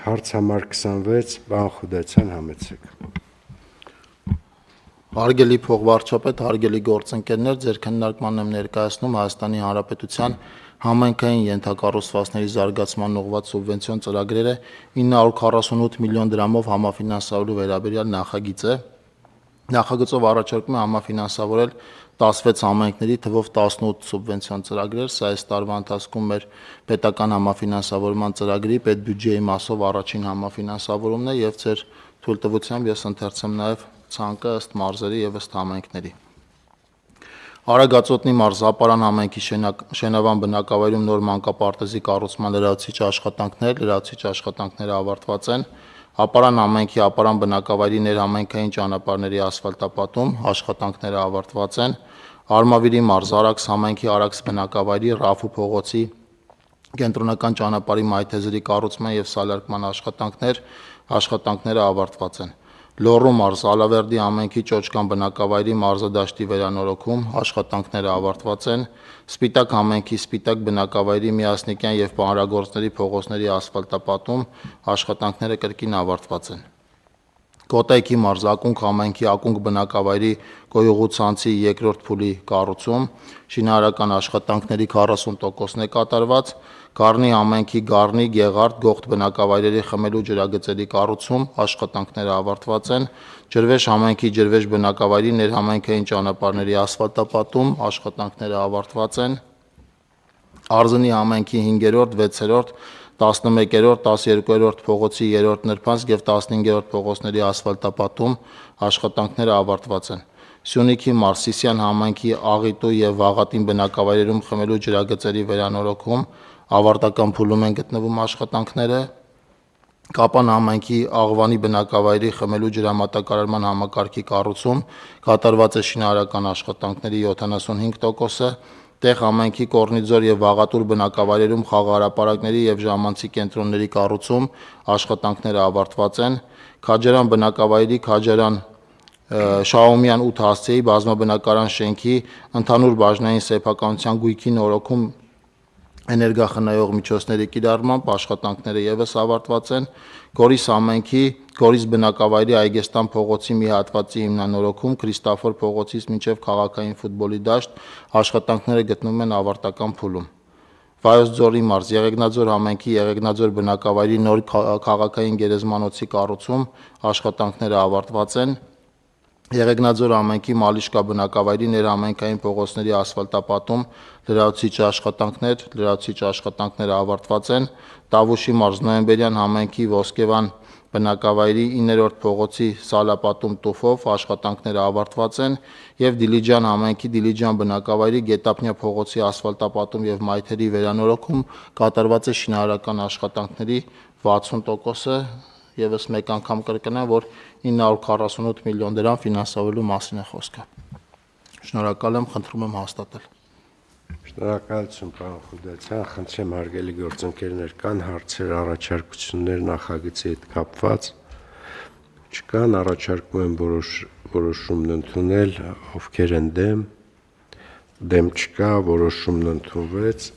Հարց համար 26 բան Խուդացյան համեցեք։ Հարգելի փոխվարչապետ, հարգելի գործընկերներ, ձեր քննարկման եմ ներկայացնում Հայաստանի Հանրապետության համայնքային ենթակառուցվածքների զարգացման ուղղված սուբվենցիոն ծրագրերը 948 միլիոն դրամով համաֆինանսավորելու վերաբերյալ նախագիծ է։ Նախագծով առաջարկում է համաֆինանսավորել 16 համայնքների թվով 18 սուբվենցիոն ծրագրեր, սա այս տարվա ընթացքում մեր պետական համաֆինանսավորման ծրագրի պետբյուջեի մասով առաջին համաֆինանսավորումն է եւ ձեր թույլտվությամբ ես ընթերցեմ նաեւ ցանկը ըստ մարզերի եւ ըստ համայնքների։ Արագածոտնի մարզ Ապարան համայնքի շենավան բնակավայրում նոր մանկապարտեզի կառուցման լրացուցիչ աշխատանքները ավարտված են։ Ապարան համայնքի Ապարան բնակավայրի ներհամայնքային ճանապարհների ասֆալտապատում աշխատանքները ավարտված են։ Արմավիրի մարզ Արաքս համայնքի Արաքս բնակավայրի Ռաֆու փողոցի կենտրոնական ճանապարհի մայթեզրի կառուցման եւ սալարկման աշխատանքները ավարտված են։ Լոռու մարզ Ալավերդի համայնքի Ճոճկան բնակավայրի մարզադաշտի վերանորոգում աշխատանքները ավարտված են։ Սպիտակ համայնքի Սպիտակ բնակավայրի Միասնիկյան եւ Պանրագործների փողոցների ասֆալտապատում աշխատանքները կրկին ավարտված են։ Կոտայքի մարզ Ակունք համայնքի Ակունք բնակավայրի Կոյուղու ցանցի երկրորդ փուլի կառուցում, շինարարական աշխատանքների 40%-ն է կատարված։ Գառնի համայնքի Գառնի, Գեղարդ, Գողթ բնակավայրերի խմելու ջրագծերի կառուցում, աշխատանքները ավարտված են։ Ջրվեժ համայնքի Ջրվեժ բնակավայրի ներհամայնքային ճանապարհների ասֆալտապատում, աշխատանքները ավարտված են։ Արզնի համայնքի 5-րդ, 6-րդ, 11-րդ, 12-րդ փողոցի 3-րդ նրբանցք եւ 15-րդ փողոցների ասֆալտապատում աշխատանքները ավարտված են։ Սյունիքի մարզ Սիսիան համայնքի Աղիտու եւ Վաղատին բնակավայրերում խմելու ջրագծերի վերանորոգում, ավարտական փուլում են գտնվում աշխատանքները։ Կապան համայնքի Աղվանի բնակավայրի խմելու ջրամատակարարման համակարգի կառուցում, կատարված է շինարարական աշխատանքների 75%-ը։ Տեղ համայնքի Կորնիձոր եւ Վաղատուր բնակավայրերում խաղահրապարակների եւ ժամանցի կենտրոնների կառուցում, աշխատանքները ավարտված են։ Քաջարան բնակավայրի Քաջարան Շահումյան 8 հասցեի բազմաբնակարան շենքի ընդհանուր բաժնային սեփականության գույքի նորոգում էներգախնայող միջոցների կիրառմամբ աշխատանքները եւս ավարտված են։ Գորիս համայնքի Գորիս բնակավայրի Այգեստան փողոցի մի հատվածի հիմնանորոգում Քրիստաֆոր փողոցից մինչև քաղաքային ֆուտբոլի դաշտ աշխատանքները գտնվում են ավարտական փուլում։ Վայոց ձորի մարզ Եղեգնաձոր համայնքի Եղեգնաձոր բնակավայրի նոր քաղաքային գերեզմանոցի կառուցում, աշխատանքները ավարտված են։ Եղեգնաձոր համայնքի Մալիշկա բնակավայրի ներհամայնքային փողոցների ասֆալտապատում լրացուցիչ աշխատանքները ավարտված են։ Տավուշի մարզ Նոյեմբերյան համայնքի Ոսկեվան բնակավայրի 9-րդ փողոցի սալապատում տուֆով աշխատանքները ավարտված են եւ Դիլիջան համայնքի Դիլիջան բնակավայրի Գետապնյա փողոցի ասֆալտապատում եւ մայթերի վերանորոգում կատարված է շինարարական աշխատանքների 60%-ը։ Եվս մեկ անգամ կրկնեմ, որ 948 միլիոն դրամ ֆինանսավորելու մասին է խոսքը։ Շնորհակալ եմ, խնդրում եմ հաստատել։ Շնորհակալություն, պարոն Խուդացյան, խնդրեմ հարգելի գործընկերներ, կան հարցեր, առաջարկություններ նախագծի հետ կապված։ Չկան, առաջարկում եմ որոշումն ընդունել, ովքեր են դեմ չկա, որոշումն ընդունվեց։